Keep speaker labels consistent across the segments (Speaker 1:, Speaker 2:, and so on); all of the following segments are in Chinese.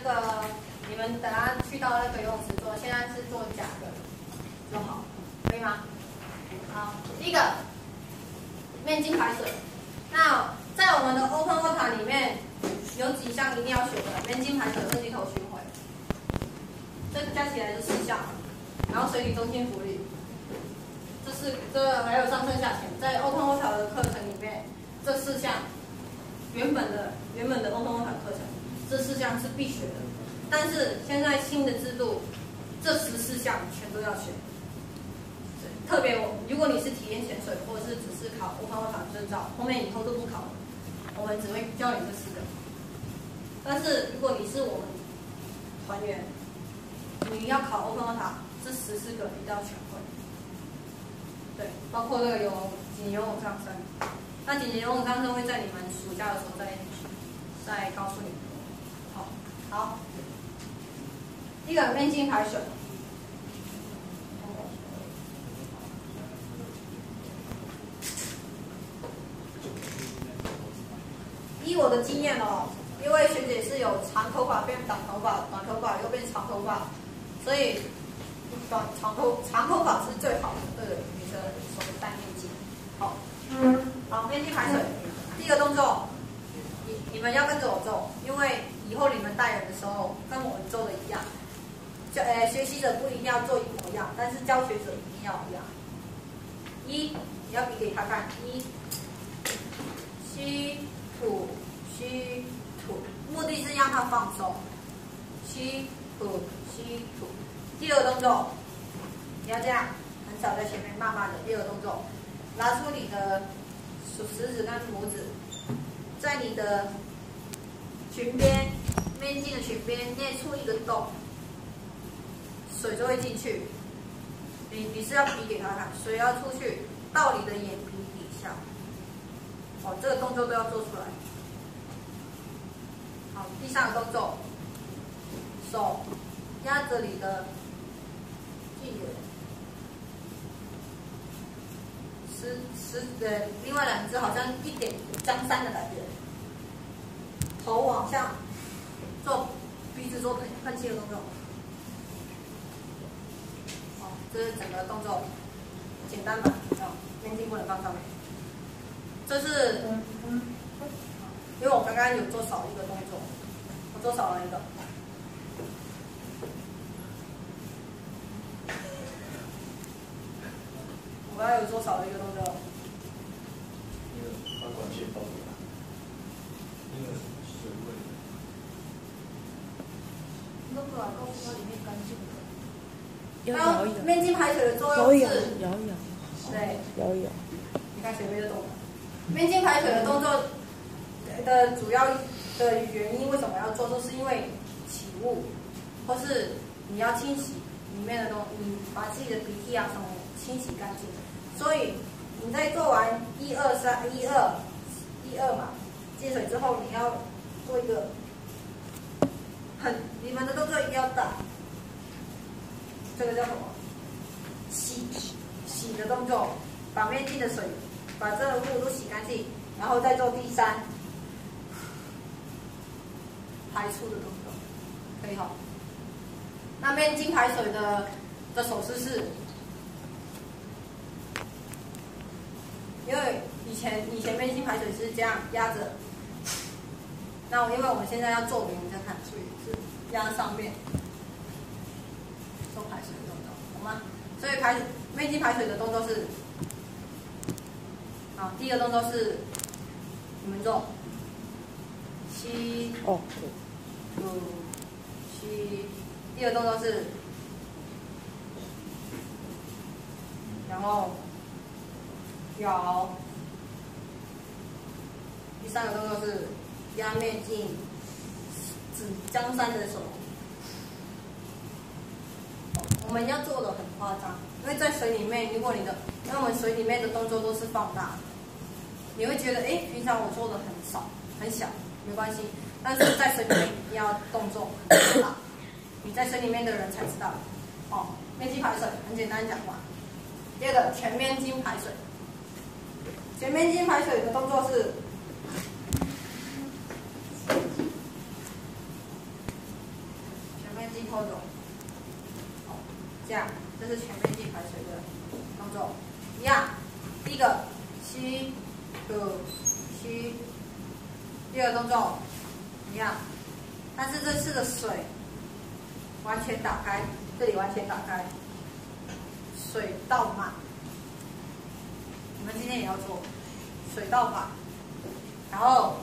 Speaker 1: 个你们等下去到那个游泳池做，现在是做假的就好，可以吗？好，第一个面筋排水。那在我们的 Open Water 里面有几项一定要学的：面筋排水、二级头巡回，这加起来是4项。然后水体中心浮力，这还有上升下潜，在 Open Water 的课程里面，这4项原本的 Open Water 课程，这4项是必学的。但是现在新的制度，这14项全都要学。特别如果你是体验潜水，或者是只是考 Open Water 证照，后面以后都不考了，我们只会教你这4个。但是如果你是我们团员，你要考 Open Water， 这14个一定要全会。对，包括这个紧急游泳上升。那紧急游泳上升会在你们暑假的时候再告诉你们。好，第一个面筋排水。依我的经验哦，因为学姐是有长头发变短头发，短头发又变长头发，所以长头发是最好的对女生所谓带面筋。好，面筋排水，第一个动作，你们要跟着我做，因为以后你们带人的时候跟我们做的一样。学习者不一定要做一模一样，但是教学者一定要一样。你要比给他看，吸吐吸吐，目的是让他放松。吸吐吸吐。第二个动作，你要这样，很少在前面，慢慢的。第二个动作，拿出你的食指跟拇指，在你的裙边面筋的裙边捏出一个洞，水就会进去。你是要比给他看，水要出去到你的眼皮底下。这个动作都要做出来。好，第3个动作，手压着你的腠缘，另外2只好像一点张3的感觉，头往下做，鼻子做喷气的动作。好，这是整个动作简单版，面筋不能放上面。这是，因为我刚刚有做少一个动作，我做少了一个。我刚刚有做少了一个动作。
Speaker 2: 把管线包住了，那个水位。
Speaker 1: 那个告诉他里面干净的。
Speaker 3: 摇一摇。
Speaker 1: 面筋排水的作用是。
Speaker 3: 摇一摇。
Speaker 1: 对。
Speaker 3: 摇一摇。
Speaker 1: 你看学妹就懂了。面筋排水的动作的主要的原因，为什么要做，就是因为起雾，或是你要清洗里面的东西，你把自己的鼻涕啊什么清洗干净。所以你在做完1、2、3、1、2嘛，接水之后，你要做一个你们的动作一定要大。这个叫什么？洗的动作，把面筋的水。把这个雾都洗干净，然后再做第3排出的动作，可以哈。那面筋排水的手势是，因为以前面筋排水是这样压着，那因为我们现在要做给你们看，所以是压上面做排水的动作，好吗？所以面筋排水的动作是。好，第一个动作是你们做，吸，吐，吸。第二个动作是，然后摇。第3个动作是压面筋，指张3的手。我们要做的很夸张，因为在水里面，因为我们水里面的动作都是放大的，你会觉得平常我做的很少很小，没关系，但是在水里面一定要动作很大，你在水里面的人才知道。面筋排水很简单讲话。第2个全面筋排水，全面筋排水的动作是，镜后轴。好，这样，这是全面镜排水的动作，一样。第一个吸吐吸，第二个动作一样，但是这次的水完全打开，这里完全打开，水倒满。你们今天也要做水倒满，然后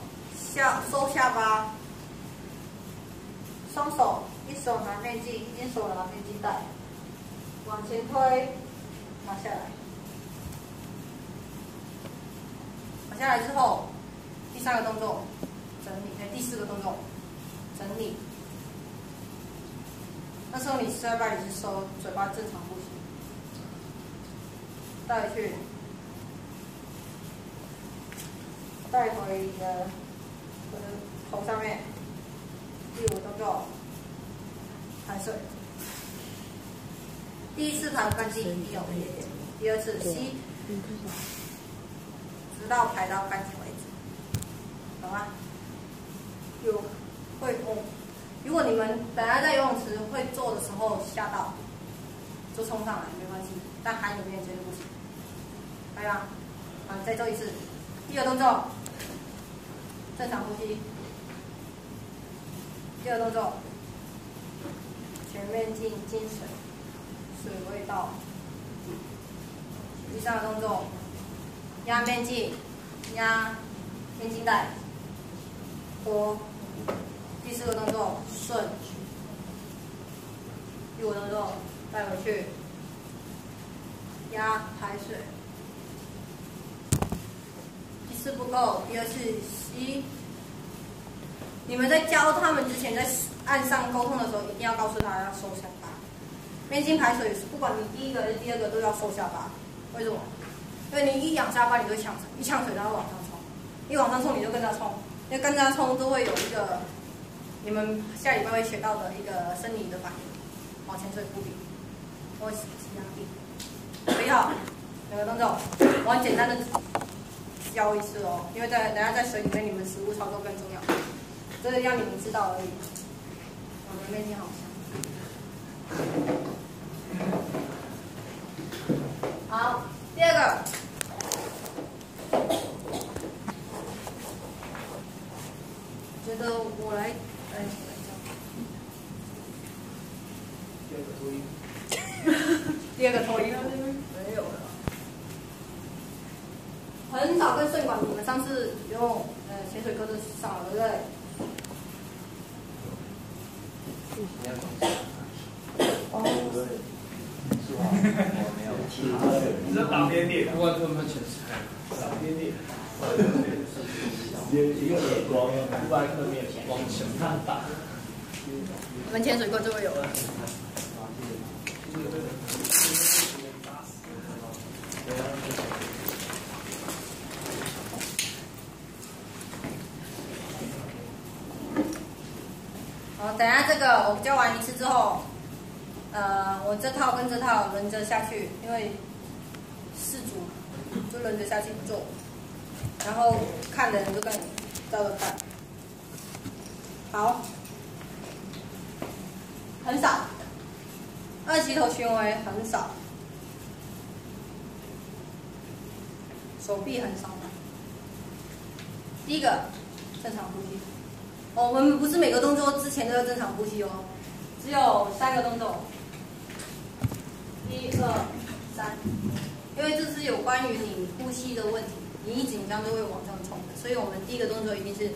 Speaker 1: 收下巴，双手一手拿面镜，一手拿面镜带，往前推，拿下来。拿下来之后，第三个动作整理，第四个动作整理。那时候你下巴也是收，嘴巴正常呼吸，带回去，带回你的头上面。第五个动作排水。第一次排干净一定有一点点，第二次吸。直到排到干净为止，懂吗？如果你们本来在游泳池会做的时候吓到，就冲上来没关系，但海里面绝对不行，可以吗？好，再做一次。第二动作，正常呼吸。第二动作，全面镜进水，水位到。第三个动作。压面镜，压面镜带，拨。第四个动作顺。第五个动作带回去，压排水。第四不够，第二次吸。你们在教他们之前，在岸上沟通的时候，一定要告诉他要收下巴。面镜排水，不管你第一个还是第二个，都要收下巴。为什么？因为你一仰下巴，你就呛水，一呛水它会往上冲，一往上冲你就跟着冲，因为跟着冲都会有一个你们下礼拜会学到的一个生理的反应，往潜水浮比或吸压力。所以好，两个动作，我很简单的教一次哦，因为等下在水里面你们实物操作更重要，这是让你们知道而已。我的面镜好香。好，第二个。觉得我来
Speaker 2: 第二个脱衣。
Speaker 1: 第二个脱衣没有了，很少跟顺管，你们上次用潜水课都上了，对不对？
Speaker 4: 哦，是吧？我没有。
Speaker 2: 你是打边练，不管他们全是打边练。一个耳光，不然侧面往前看打。
Speaker 1: 你们潜水课就会有了。好，等下这个我教完一次之后，我这套跟这套轮着下去，因为4组就轮着下去做。然后看的人就跟你照着看，好，很少，2级头旋回很少，手臂很少。第一个正常呼吸，我们不是每个动作之前都要正常呼吸哦，只有3个动作，1、2、3，因为这是有关于你呼吸的问题。你一紧张就会往上冲的，所以我们第一个动作一定是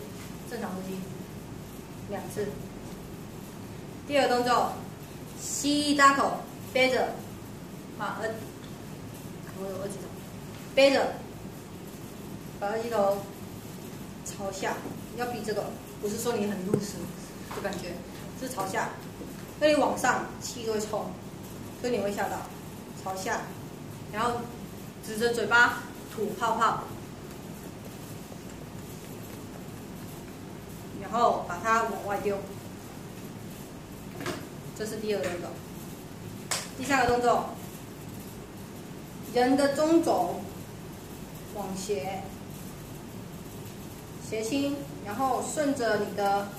Speaker 1: 正常呼吸，2次。第二个动作，吸大口，憋着，我有2级头，憋着，把2级头朝下，要比这个，不是说你很入实的感觉，是朝下，所以往上气就会冲，所以你会吓到，朝下，然后指着嘴巴吐泡泡。然后把它往外丢，这是第2个动作。第3个动作，人的中轴往斜，斜倾，然后顺着你的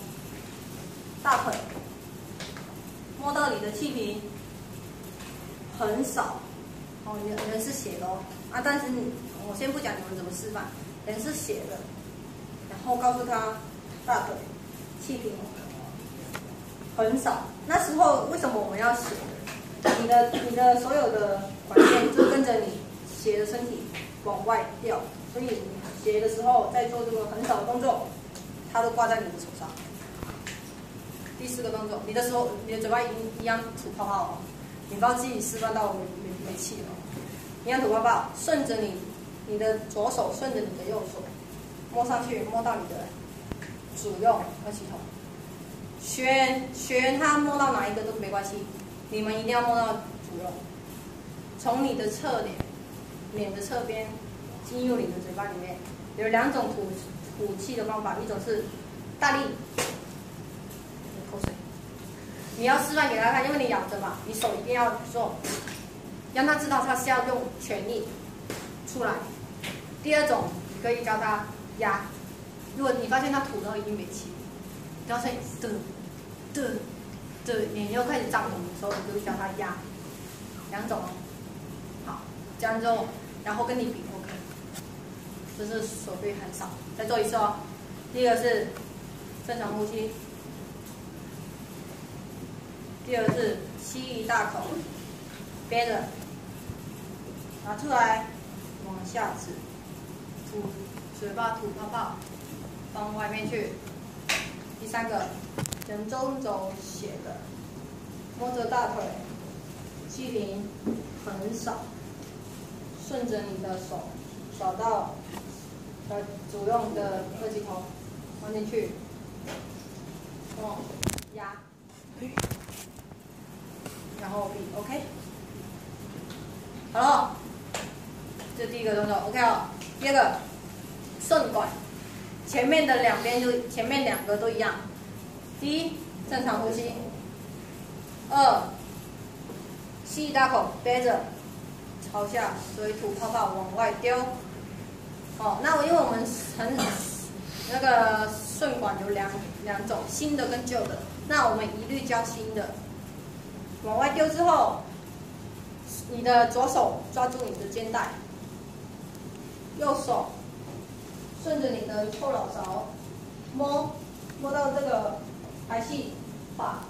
Speaker 1: 大腿摸到你的气瓶很少，哦，人是斜的哦，啊，但是我先不讲你们怎么示范，人是斜的，然后告诉他大腿气瓶很少，那时候为什么我们要斜？你的所有的管线就跟着你斜的身体往外掉，所以你斜的时候在做这个很少的动作，它都挂在你的手上。第4个动作，你的嘴巴一样吐泡泡哦，你不要自己示范到没气了，一样吐泡泡，顺着你的左手顺着你的右手摸上去，摸到你的主用二级头。学员他摸到哪一个都没关系，你们一定要摸到主用，从你的侧脸的侧边进入你的嘴巴里面。有2种吐气的方法，一种是大力口水，你要示范给他看，因为你咬着嘛，你手一定要做，让他知道他是要用全力出来。第2种，你可以教他压，如果你发现他吐到已经没气，不要声音脸又开始涨红的时候，你就教他压，2种哦。好，这样之后，然后跟你比 OK， 这是手臂很少，再做一次哦。第1个是正常呼吸，第2个是吸一大口，憋着，拿出来，往下指，嘴巴吐泡泡，放外面去。第3个，人中轴斜的，摸着大腿，气瓶很少，顺着你的手扫到主用的二级头，放进去，压，然后比 OK， 好了，这第1个动作 OK 哦。第2个，顺管。前面的2边前面2个都一样。第1，正常呼吸。2，吸一大口，憋着，朝下，所以吐泡泡往外丢。哦，那因为我们那个顺管有两种，新的跟旧的，那我们一律教新的。往外丢之后，你的左手抓住你的肩带，右手顺着你的后脑勺摸到这个排气把，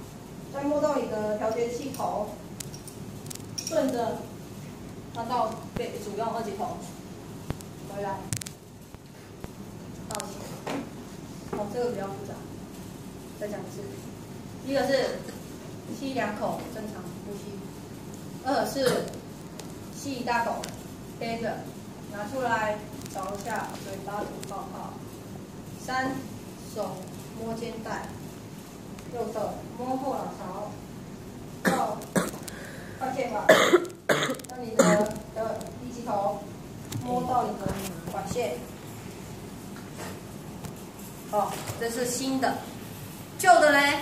Speaker 1: 再摸到你的调节器头，顺着它到主用二级头，回来，倒起。哦，这个比较复杂，再讲一次。第1个是吸2口正常呼吸，2是吸一大口，憋着，拿出来。朝下，嘴巴吐泡泡。3，手摸肩带，右手摸后脑勺，到快键吧，让你的一级头摸到你的管线。哦，这是新的，旧的嘞，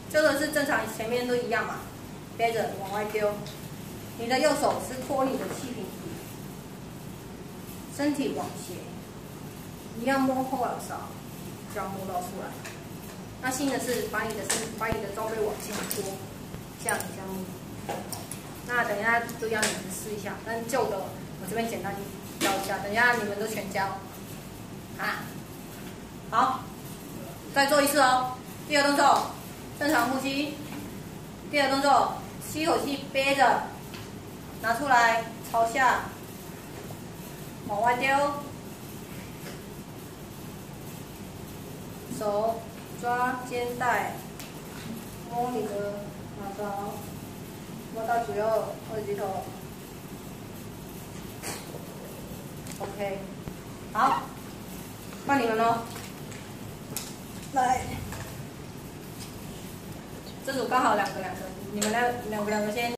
Speaker 1: 旧的是正常，前面都一样嘛，憋着往外丢。你的右手是托你的气瓶。身体往斜，一样摸后脑勺，就要摸到出来。那新的是把你的装备往前拖，这样摸。那等一下都让你们试一下，但旧的我这边简单教一下，等一下你们都全教。啊，好，再做一次哦。第2动作，正常呼吸。第2动作，吸一口气憋着，拿出来朝下。往外丢，手抓肩带，摸你的脑勺，摸到主右二级头。OK， 好，换你们喽。来，这组刚好2个，你们两个先。